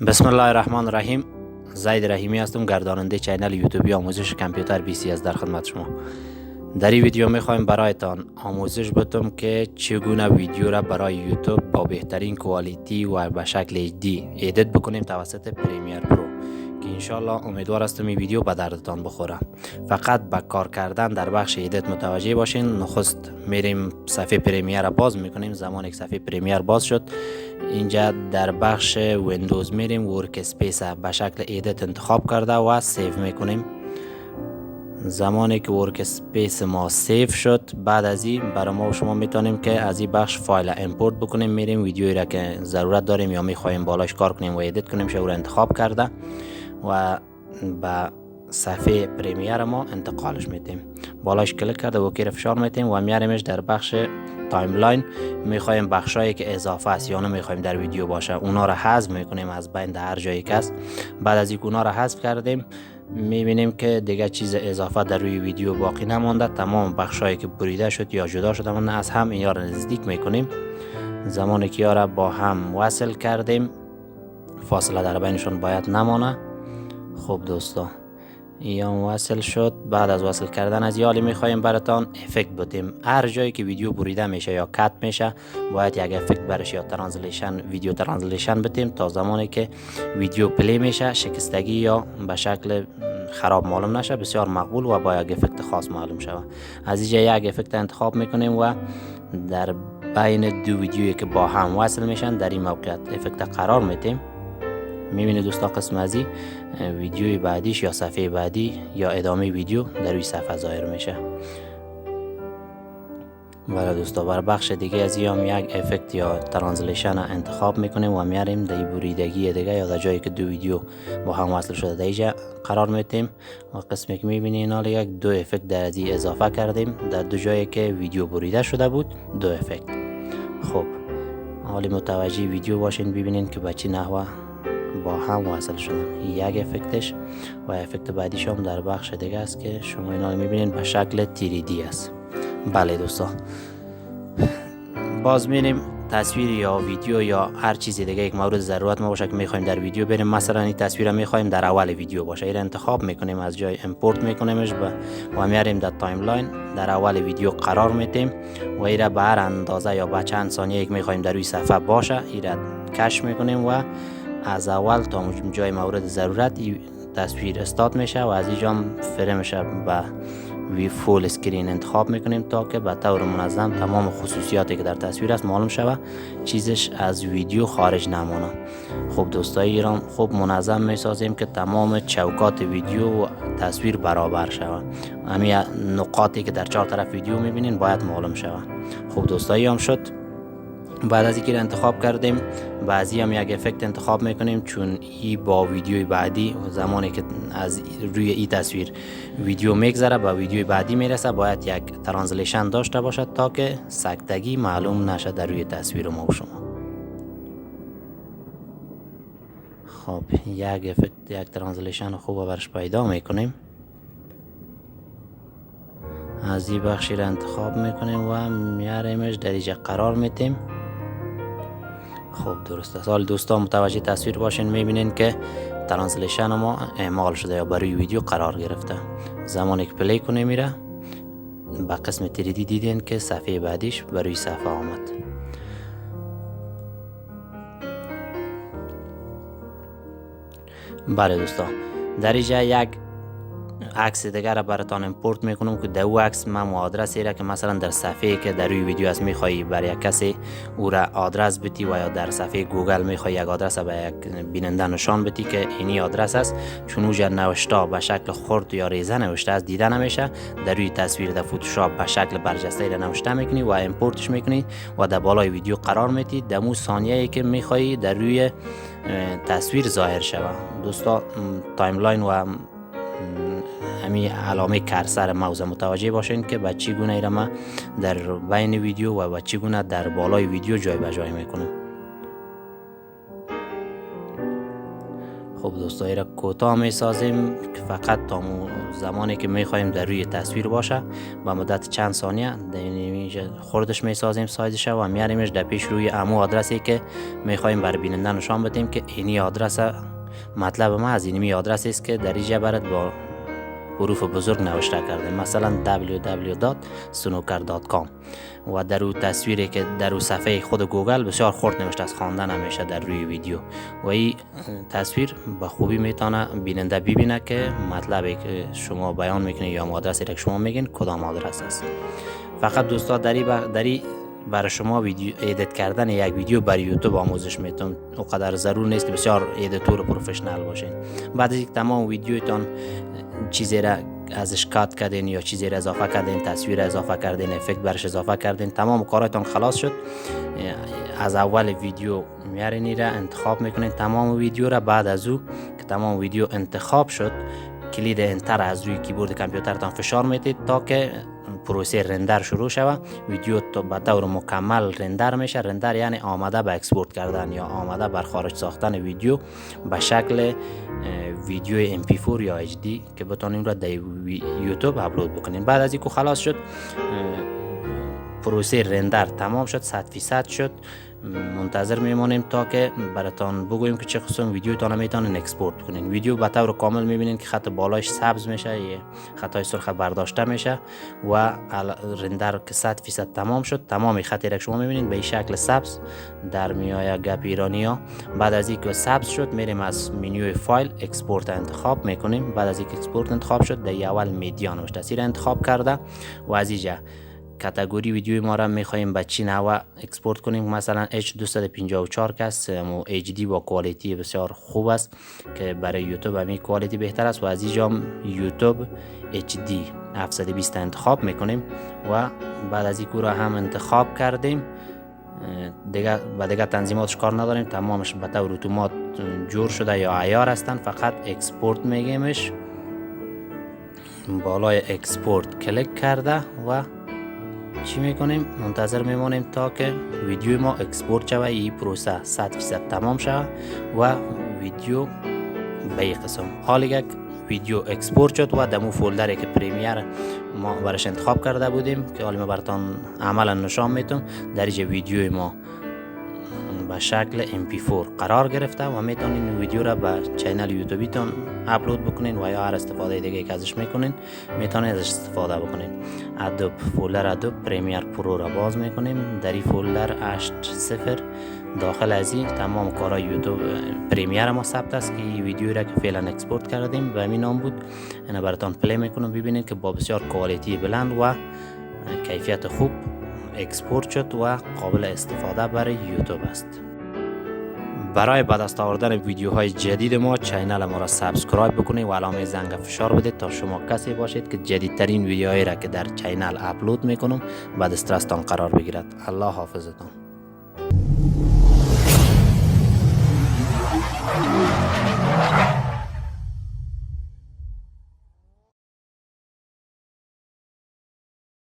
بسم الله الرحمن الرحیم. زید رحیمی هستم، گرداننده چینل یوتیوبی آموزش کامپیوتر BCS در خدمت شما. در این ویدیو میخوایم برایتان آموزش بدم که چگونه ویدیو را برای یوتیوب با بهترین کوالیتی و به شکل HD ادیت بکنیم توسط پریمیر پرو که انشالله امیدوار هستم این ویدیو به دردتان بخوره. فقط به کار کردن در بخش ادیت متوجه باشین. نخست میریم صفحه پریمیر را باز میکنیم. زمانی که صفحه پریمیر باز شد، اینجا در بخش ویندوز میریم، ورک اسپیس به شکل ادیت انتخاب کرده و سیو میکنیم. زمانی که ورک اسپیس ما سیو شد، بعد از این برای ما و شما میتونیم که از این بخش فایل امپورت بکنیم. میریم ویدیویی را که ضرورت داریم یا میخوایم بالاش کار کنیم و ادیت کنیم شو را انتخاب کرده و به صفحه پریمیر ما انتقالش میتیم. بالاش کلیک کرده و اوکی فشار میتیم و میاریمش در بخش تایملاین. میخوایم بخشایی که اضافه است یا نمیخوایم در ویدیو باشه اونا را حذف میکنیم از بین در هر جایی که است. بعد از اینکه اونا را حذف کردیم میبینیم که دیگه چیز اضافه در روی ویدیو باقی نمانده. تمام بخشایی که بریده شد یا جدا شده مانده از هم اینا را نزدیک میکنیم. زمانی که اینا را با هم وصل کردیم فاصله در بینشون باید نمانه. خب دوستا، یا وصل شد. بعد از وصل کردن از یالی میخوایم براتان افکت بدیم. هر جایی که ویدیو بریده میشه یا کات میشه باید یک افکت برش یا ترانسلیشن، ویدیو ترانسلیشن بدیم تا زمانی که ویدیو پلی میشه شکستگی یا به شکل خراب معلوم نشه. بسیار مقبول و با یک افکت خاص معلوم شود. از اینجا یک افکت انتخاب میکنیم و در بین دو ویدیویی که با هم وصل میشن در این موقعیت افکت قرار میدیم. میبینید دوستا قسم از این ویدیوی بعدیش یا صفحه بعدی یا ادامه ویدیو در روی صفحه ظاهر میشه. برای دوستا بر بخش دیگه از هم یک افکت یا ترانسلیشن انتخاب میکنیم و میاریم در بریدگی دیگه یا در جایی که دو ویدیو با هم وصل شده در اینجا قرار میدیم و قسمی که میبینید حالا یک دو افکت در از اضافه کردیم در دو جایی که ویدیو بریده شده بود دو افکت. خب حالی متوجه ویدیو باشین ببینین که به چه نحوه با هم وصل شدن. یک افکتش و افکت بعدیش هم در بخش دیگه است که شما اینا رو میبینید به شکل 3D است. بله دوستا، باز میریم تصویر یا ویدیو یا هر چیزی دیگه یک مورد ضرورت ما باشه که میخوایم در ویدیو بریم. مثلا این تصویر میخوایم در اول ویدیو باشه، این انتخاب میکنیم، از جای امپورت میکنیمش و میاریم در تایملاین در اول ویدیو قرار میدیم و ایره به هر اندازه یا به چند ثانیه یک میخوایم در روی صفحه باشه ایره کش میکنیم و از اول تا جای مورد ضرورت تصویر استارت میشه و از اینجا فریمش به وی فول اسکرین انتخاب میکنیم تا که به طور منظم تمام خصوصیاتی که در تصویر است معلوم شود، چیزش از ویدیو خارج نمانه. خب دوستای ایران، خوب منظم میسازیم که تمام چوکات ویدیو و تصویر برابر شود. همین نقاطی که در چهار طرف ویدیو میبینین باید معلوم شود. خب دوستایی هم شد. بعد از اینکه انتخاب کردیم بعضی هم یک افکت انتخاب میکنیم چون ای با ویدیوی بعدی زمانی که از روی ای تصویر ویدیو میگذره با ویدیوی بعدی میرسه باید یک ترانسلیشن داشته باشد تا که سکتگی معلوم نشه در روی تصویر ما و شما. خب یک افکت یک ترانسلیشن خوب برش پیدا میکنیم. از این بخشی را انتخاب میکنیم و میاریمش در اینجا قرار میدیم. خب درست است. حال دوستان متوجه تصویر باشین میبینین که ترانسلیشن ما اعمال شده یا برای ویدیو قرار گرفته. زمانی که پلی کنیم میره با قسم 3D دیدین که صفحه بعدیش برای صفحه آمد. بله دوستان، در اینجا یک عکس دیگر را براتان امپورت میکنم که در او عکس من آدرسی را که مثلا در صفحه که در روی ویدیو است میخوایی برای کسی او را آدرس بدی و یا در صفحه گوگل میخوایی یک آدرس به یک بیننده نشان بدی که اینی آدرس است، چون اوجا نوشته به شکل خرد یا ریزه نوشته است دیده نمیشه، در روی تصویر در فوتوشاپ به شکل برجسته را نوشته میکنی و امپورتش میکنی و در بالای ویدیو قرار میدی. در مو ثانیه‌ای که میخوایی در روی تصویر ظاهر شود. دوستا تایملاین و همین علامه کرسر موز متوجه باشین که با چی گونه ایره ما در بین ویدیو و با چی گونه در بالای ویدیو جای به جای میکنم. خب دوستایی را کوتاه می سازیم که فقط تا زمانی که می خواهیم در روی تصویر باشه با مدت چند ثانیه خردش می سازیم سایزش و میاریمش در پیش روی امو آدرسی که می خواهیم بر بیننده نشان بدیم که اینی آدرس. مطلب ما از اینمی آدرسی است که در اینجا برات با حروف بزرگ نوشته کرده، مثلا www.snooker.com و در اون تصویری که در اون صفحه خود گوگل بسیار خرد نوشته است، خواندن نمیشه در روی ویدیو و این تصویر به خوبی میتونه بیننده ببینه که مطلبی که شما بیان میکنید یا آدرسی که شما میگین کدام آدرس است. فقط دوستا دری برای شما ویدیو ادیت کردن یک ویدیو برای یوتیوب آموزش میتونم، اونقدر ضرور نیست که بسیار ادیتور پروفشنال باشین. بعد از اینکه تمام ویدیوتون چیزی را ازش کات کردین یا چیزی را اضافه کردین، تصویر اضافه کردین، افکت برش اضافه کردین، تمام کاراتون خلاص شد، از اول ویدیو میارین را انتخاب میکنین تمام ویدیو را. بعد از او که تمام ویدیو انتخاب شد کلید انتر از روی کیبورد کامپیوترتان فشار میدید تا که پروسه رندر شروع شود. ویدیو تو به طور مکمل رندر میشه. رندر یعنی آماده به اکسپورت کردن یا آماده بر خارج ساختن ویدیو به شکل ویدیو MP4 یا HD که بتونیم را در یوتیوب اپلود بکنیم. بعد از اینکه خلاص شد پروسه رندر تمام شد، 100% شد. منتظر میمونیم تا که براتون بگوییم که چه قسم ویدیوتون میتونین اکسپورت کنین. ویدیو به طور کامل میبینین که خط بالایش سبز میشه، یه خطای سرخ برداشته میشه و رندر که 100% تمام شد، تمام خطی را شما میبینین به این شکل سبز در میایه گپ ایرانیا. بعد از اینکه سبز شد میریم از منوی فایل اکسپورت انتخاب میکنیم. بعد از اینکه اکسپورت انتخاب شد در اول مدیا نوشته سی را انتخاب کرده و از اینجا کاتگوری ویدیوی ما را میخوایم به چی نوع اکسپورت کنیم. مثلا H254 که است و HD با کوالیتی بسیار خوب است که برای یوتیوب همین کوالیتی بهتر است و از اینجا یوتیوب HD 720 انتخاب میکنیم و بعد از این را هم انتخاب کردیم دیگه تنظیماتش کار نداریم، تمامش به طور اتومات جور شده یا عیار هستن. فقط اکسپورت میگیمش، بالای اکسپورت کلیک کرده و چی میکنیم؟ منتظر میمونیم تا که ویدیو ما اکسپورت شود، این پروسه 100% تمام شود و ویدیو به این قسم حال یک ویدیو اکسپورت شد و دمو فولدری که پریمیر ما برش انتخاب کرده بودیم که حالا ما براتون عملا نشان میتونم، در اینجا ویدیو ما به شکل MP4 قرار گرفته و میتونین این ویدیو را به چینل یوتیوبیتون اپلود بکنین و یا هر استفاده دیگه که ازش میکنین میتونین ازش استفاده بکنین. ادوب فولدر ادوب پریمیر پرو را باز میکنیم. در این فولدر 8.0 داخل از این تمام کارهای یوتیوب پریمیر ما ثبت است که این ویدیو را که فعلا اکسپورت کردیم به همین نام بود. اینا براتون پلی میکنم ببینید که با بسیار کوالیتی بلند و کیفیت خوب اکسپورت شد و قابل استفاده برای یوتیوب است. برای به دست آوردن ویدیوهای جدید ما چینل ما را سابسکرایب بکنید و علامه زنگ فشار بدید تا شما کسی باشید که جدیدترین ویدیوهایی را که در چینل اپلود میکنم به دسترستان قرار بگیرد. الله حافظتان.